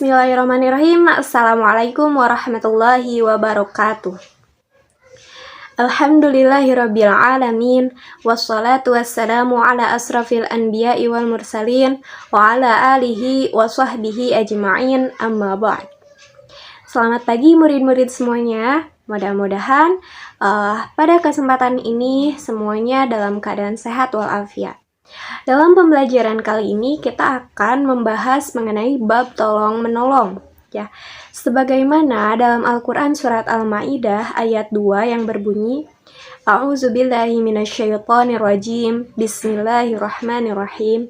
Bismillahirrahmanirrahim. Assalamualaikum warahmatullahi wabarakatuh. Alhamdulillahirabbil alamin, wassalatu wassalamu ala asrafil anbiya'i wal mursalin wa ala alihi wa sahbihi ajma'in, amma ba'd. Selamat pagi murid-murid semuanya. Mudah-mudahan pada kesempatan ini semuanya dalam keadaan sehat walafiat. Dalam pembelajaran kali ini kita akan membahas mengenai bab tolong menolong, ya. Sebagaimana dalam Al-Qur'an surat Al-Maidah ayat 2 yang berbunyi, A'udzubillahi minasyaitonirrajim. Bismillahirrahmanirrahim.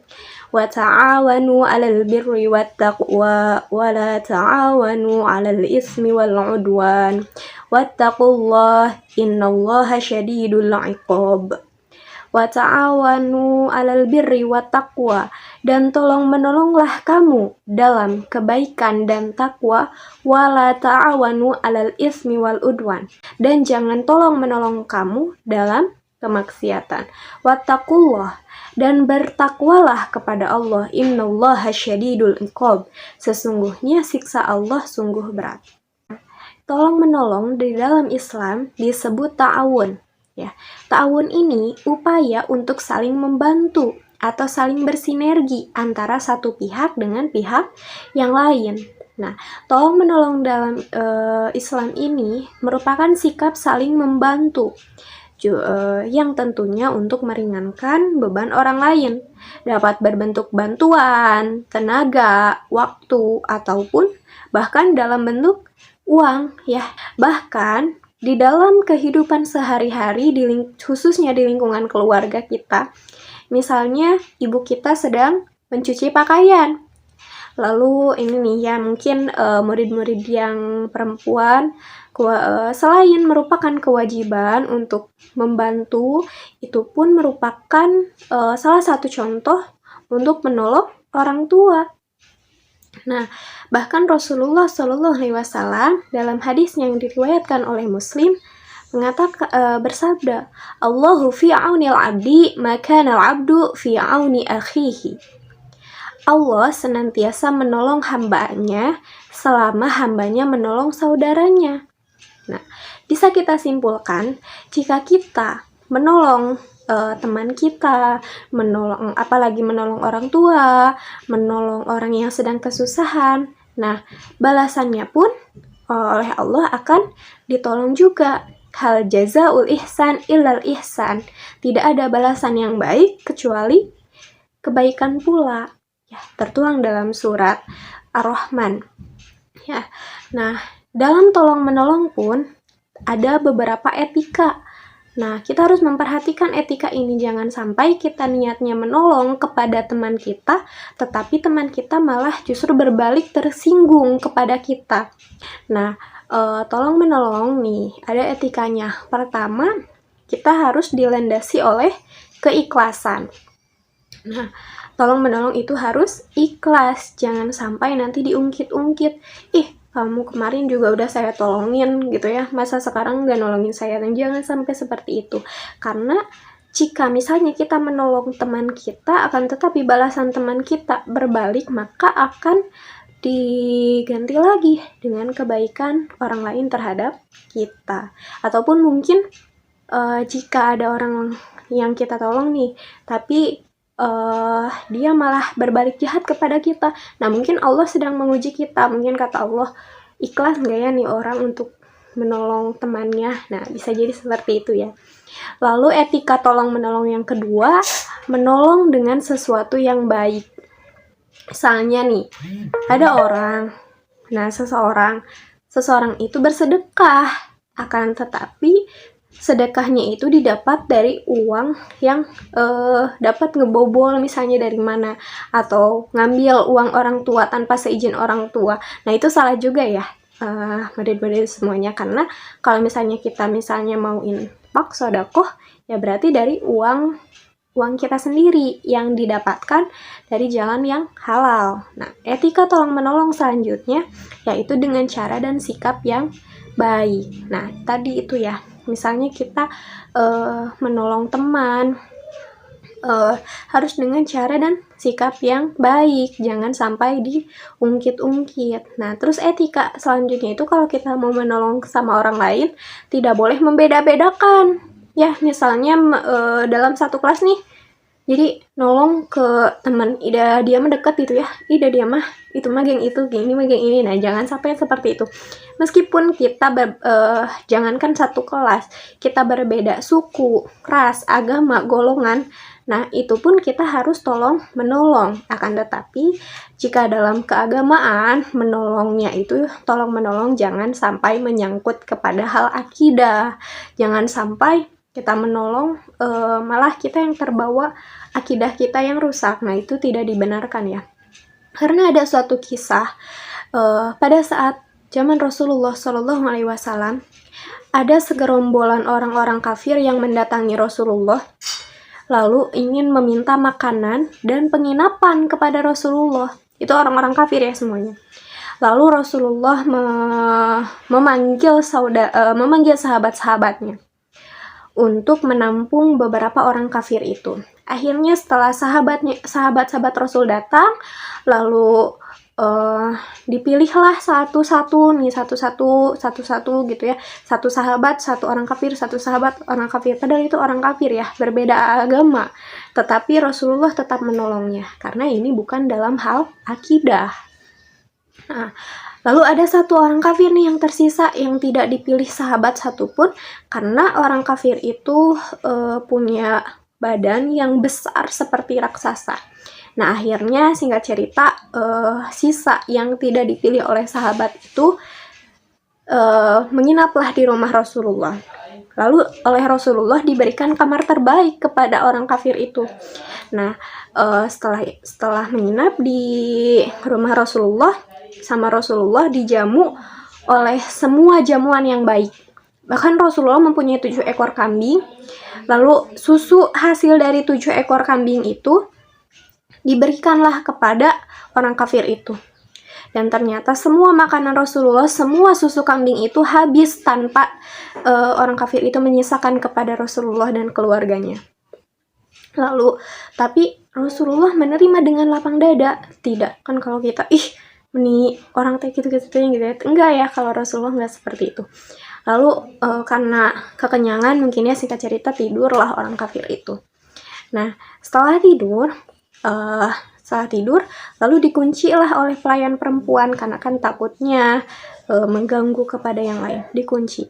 Wa ta'awanu 'alal birri wattaqwa wa la ta'awanu 'alal ismi wal 'udwan. Wattaqullaha innallaha syadidul 'iqab. Wa ta'awanu 'alal birri wattaqwa, dan tolong menolonglah kamu dalam kebaikan dan takwa, wala ta'awanu 'alal ismi wal udwan, dan jangan tolong menolong kamu dalam kemaksiatan. Wattaqullah, dan bertakwalah kepada Allah, innallaha syadidul iqab, sesungguhnya siksa Allah sungguh berat. Tolong menolong di dalam Islam disebut ta'awun. Ya, ta'awun ini upaya untuk saling membantu atau saling bersinergi antara satu pihak dengan pihak yang lain. Nah, tolong menolong dalam Islam ini merupakan sikap saling membantu yang tentunya untuk meringankan beban orang lain. Dapat berbentuk bantuan, tenaga, waktu, ataupun bahkan dalam bentuk uang, ya. Bahkan di dalam kehidupan sehari-hari, khususnya di lingkungan keluarga kita, misalnya ibu kita sedang mencuci pakaian. Lalu ini nih ya, mungkin murid-murid yang perempuan, selain merupakan kewajiban untuk membantu, itu pun merupakan salah satu contoh untuk menolong orang tua. Nah, bahkan Rasulullah SAW dalam hadisnya yang diriwayatkan oleh Muslim bersabda, Allahu fi aunil abdi makana al-abdu fi auni akhihi. Allah senantiasa menolong hambanya selama hambanya menolong saudaranya. Nah, bisa kita simpulkan, jika kita menolong teman kita, apalagi menolong orang tua, menolong orang yang sedang kesusahan, nah, balasannya pun oleh Allah akan ditolong juga. Hal jazaul ihsan illal ihsan. Tidak ada balasan yang baik kecuali kebaikan pula. Ya, tertuang dalam surat Ar-Rahman. Ya. Nah, dalam tolong menolong pun ada beberapa etika. Nah, kita harus memperhatikan etika ini, jangan sampai kita niatnya menolong kepada teman kita, tetapi teman kita malah justru berbalik tersinggung kepada kita. Nah, tolong menolong nih, ada etikanya. Pertama, kita harus dilandasi oleh keikhlasan. Nah, tolong menolong itu harus ikhlas, jangan sampai nanti diungkit-ungkit. Kamu kemarin juga udah saya tolongin gitu ya, masa sekarang nggak nolongin saya? Dan jangan sampai seperti itu, karena jika misalnya kita menolong teman kita, akan tetapi balasan teman kita berbalik, maka akan diganti lagi dengan kebaikan orang lain terhadap kita. Ataupun mungkin jika ada orang yang kita tolong nih, tapi dia malah berbalik jahat kepada kita. Nah, mungkin Allah sedang menguji kita. Mungkin kata Allah, ikhlas nggak ya nih orang untuk menolong temannya. Nah, bisa jadi seperti itu ya. Lalu etika tolong menolong yang kedua, menolong dengan sesuatu yang baik. Misalnya nih, ada orang, nah seseorang itu bersedekah, akan tetapi sedekahnya itu didapat dari uang yang dapat ngebobol misalnya dari mana, atau ngambil uang orang tua tanpa seizin orang tua. Nah, itu salah juga ya murid-murid semuanya, karena kalau misalnya kita mau infak sedekah, ya berarti dari uang kita sendiri yang didapatkan dari jalan yang halal. Nah, etika tolong menolong selanjutnya yaitu dengan cara dan sikap yang baik. Nah, tadi itu ya, misalnya kita menolong teman, harus dengan cara dan sikap yang baik, jangan sampai diungkit-ungkit. Nah, terus etika selanjutnya itu kalau kita mau menolong sama orang lain, tidak boleh membeda-bedakan. Ya, misalnya dalam satu kelas nih, jadi nolong ke teman, ida dia mah dekat gitu ya, ida dia mah itu mah geng itu, geng ini mah geng ini. Nah, jangan sampai seperti itu. Meskipun kita jangankan satu kelas, kita berbeda suku, ras, agama, golongan, nah itu pun kita harus tolong menolong. Akan tetapi jika dalam keagamaan menolongnya itu tolong menolong jangan sampai menyangkut kepada hal akidah, jangan sampai kita menolong malah kita yang terbawa akidah kita yang rusak. Nah, itu tidak dibenarkan ya. Karena ada suatu kisah pada saat zaman Rasulullah Shallallahu Alaihi Wasallam, ada segerombolan orang-orang kafir yang mendatangi Rasulullah, lalu ingin meminta makanan dan penginapan kepada Rasulullah. Itu orang-orang kafir ya semuanya. Lalu Rasulullah memanggil sahabat-sahabatnya untuk menampung beberapa orang kafir itu. Akhirnya setelah sahabat-sahabat Rasul datang, lalu dipilihlah satu-satu gitu ya. Satu sahabat, satu orang kafir, satu sahabat orang kafir. Padahal itu orang kafir ya, berbeda agama. Tetapi Rasulullah tetap menolongnya karena ini bukan dalam hal akidah. Nah, lalu ada satu orang kafir nih yang tersisa yang tidak dipilih sahabat satupun karena orang kafir itu punya badan yang besar seperti raksasa. Nah, akhirnya singkat cerita sisa yang tidak dipilih oleh sahabat itu menginaplah di rumah Rasulullah. Lalu oleh Rasulullah diberikan kamar terbaik kepada orang kafir itu. Nah, setelah menginap di rumah Rasulullah, sama Rasulullah dijamu oleh semua jamuan yang baik. Bahkan Rasulullah mempunyai 7 ekor kambing. Lalu susu hasil dari 7 ekor kambing itu diberikanlah kepada orang kafir itu. Dan ternyata semua makanan Rasulullah, semua susu kambing itu habis tanpa orang kafir itu menyisakan kepada Rasulullah dan keluarganya. Lalu, tapi Rasulullah menerima dengan lapang dada. Tidak, kan kalau kita, ini orang teh gitu-gitu ya. Enggak ya, kalau Rasulullah enggak seperti itu. Lalu karena kekenyangan mungkin ya singkat cerita tidurlah orang kafir itu. Nah, setelah tidur lalu dikuncilah oleh pelayan perempuan karena kan takutnya mengganggu kepada yang lain, dikunci.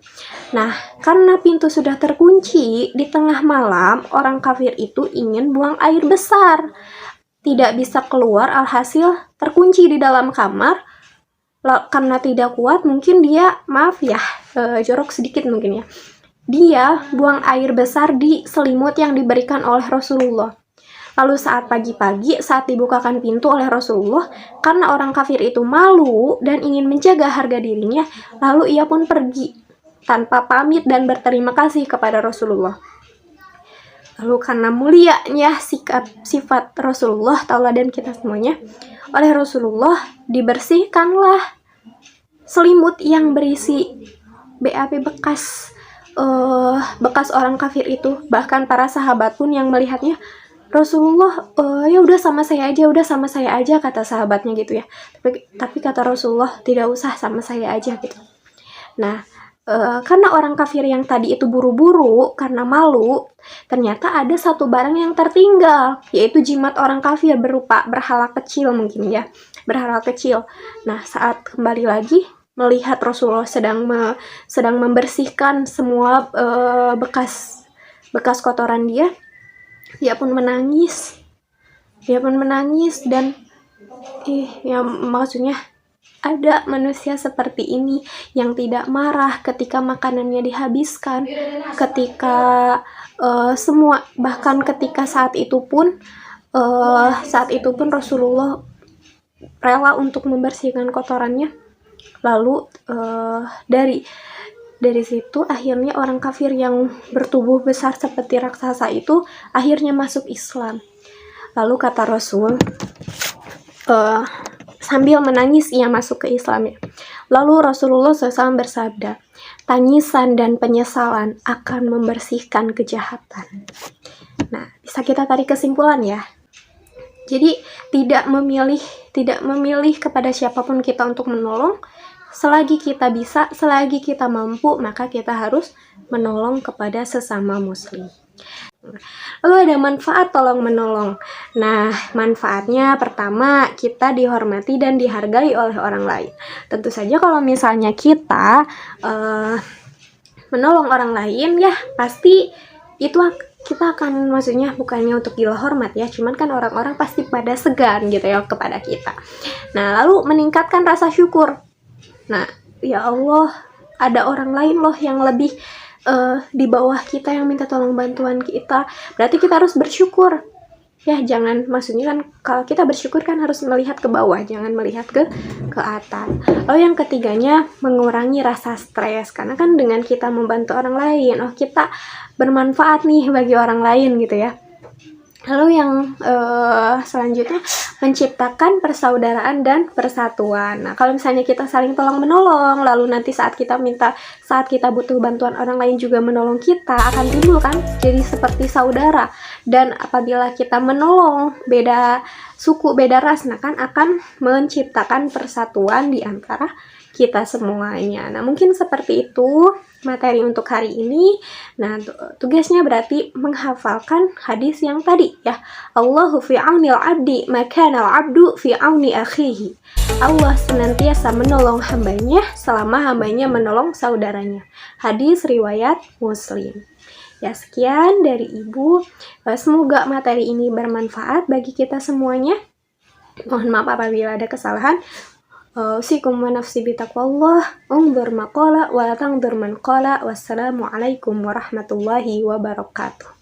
Nah, karena pintu sudah terkunci, di tengah malam orang kafir itu ingin buang air besar. Tidak bisa keluar, alhasil terkunci di dalam kamar. Karena tidak kuat, mungkin dia, jorok sedikit mungkin ya, dia buang air besar di selimut yang diberikan oleh Rasulullah. Lalu saat pagi-pagi, saat dibukakan pintu oleh Rasulullah, karena orang kafir itu malu dan ingin menjaga harga dirinya, lalu ia pun pergi tanpa pamit dan berterima kasih kepada Rasulullah. Lalu karena mulianya sifat Rasulullah, tauladan kita semuanya, oleh Rasulullah dibersihkanlah selimut yang berisi BAB bekas orang kafir itu. Bahkan para sahabat pun yang melihatnya, Rasulullah, ya udah sama saya aja, kata sahabatnya gitu ya. Tapi kata Rasulullah, tidak usah, sama saya aja gitu. Nah, karena orang kafir yang tadi itu buru-buru karena malu, ternyata ada satu barang yang tertinggal, yaitu jimat orang kafir berupa berhala kecil mungkin ya, berhala kecil. Nah, saat kembali lagi melihat Rasulullah sedang membersihkan semua bekas kotoran dia pun menangis dan ya maksudnya ada manusia seperti ini yang tidak marah ketika makanannya dihabiskan, ketika semua, bahkan ketika saat itu pun Rasulullah rela untuk membersihkan kotorannya. Lalu dari situ akhirnya orang kafir yang bertubuh besar seperti raksasa itu akhirnya masuk Islam. Lalu kata Rasul, sambil menangis ia masuk ke Islam ya. Lalu Rasulullah SAW bersabda, tangisan dan penyesalan akan membersihkan kejahatan. Nah, bisa kita tarik kesimpulan ya. Jadi tidak memilih kepada siapapun kita untuk menolong. Selagi kita bisa, selagi kita mampu, maka kita harus menolong kepada sesama muslim. Lalu ada manfaat tolong menolong. Nah, manfaatnya pertama, kita dihormati dan dihargai oleh orang lain. Tentu saja kalau misalnya kita menolong orang lain, ya pasti itu kita akan, maksudnya bukannya untuk gila hormat ya, cuman kan orang-orang pasti pada segan gitu ya kepada kita. Nah, lalu meningkatkan rasa syukur. Nah, ya Allah, ada orang lain loh yang lebih di bawah kita yang minta tolong bantuan kita. Berarti kita harus bersyukur. Ya, jangan, maksudnya kan kalau kita bersyukur kan harus melihat ke bawah, jangan melihat ke atas. Lalu yang ketiganya, mengurangi rasa stres. Karena kan dengan kita membantu orang lain, oh kita bermanfaat nih bagi orang lain gitu ya. Lalu yang selanjutnya, menciptakan persaudaraan dan persatuan. Nah, kalau misalnya kita saling tolong menolong, lalu nanti saat kita butuh bantuan orang lain juga menolong kita, akan timbul kan jadi seperti saudara. Dan apabila kita menolong beda suku, beda ras, nah kan akan menciptakan persatuan di antara kita semuanya. Nah, mungkin seperti itu materi untuk hari ini. Nah, tugasnya berarti menghafalkan hadis yang tadi ya. Allahu fi aunil abdi makana al-abdu fi auni akhihi. Allah senantiasa menolong hambanya selama hambanya menolong saudaranya. Hadis riwayat Muslim. Ya, sekian dari Ibu. Semoga materi ini bermanfaat bagi kita semuanya. Mohon maaf apabila ada kesalahan. Usikum wa nafsi bitaqwallah, unzur maqala wa la tanzur man qala. Wassalamualaikum warahmatullahi wabarakatuh.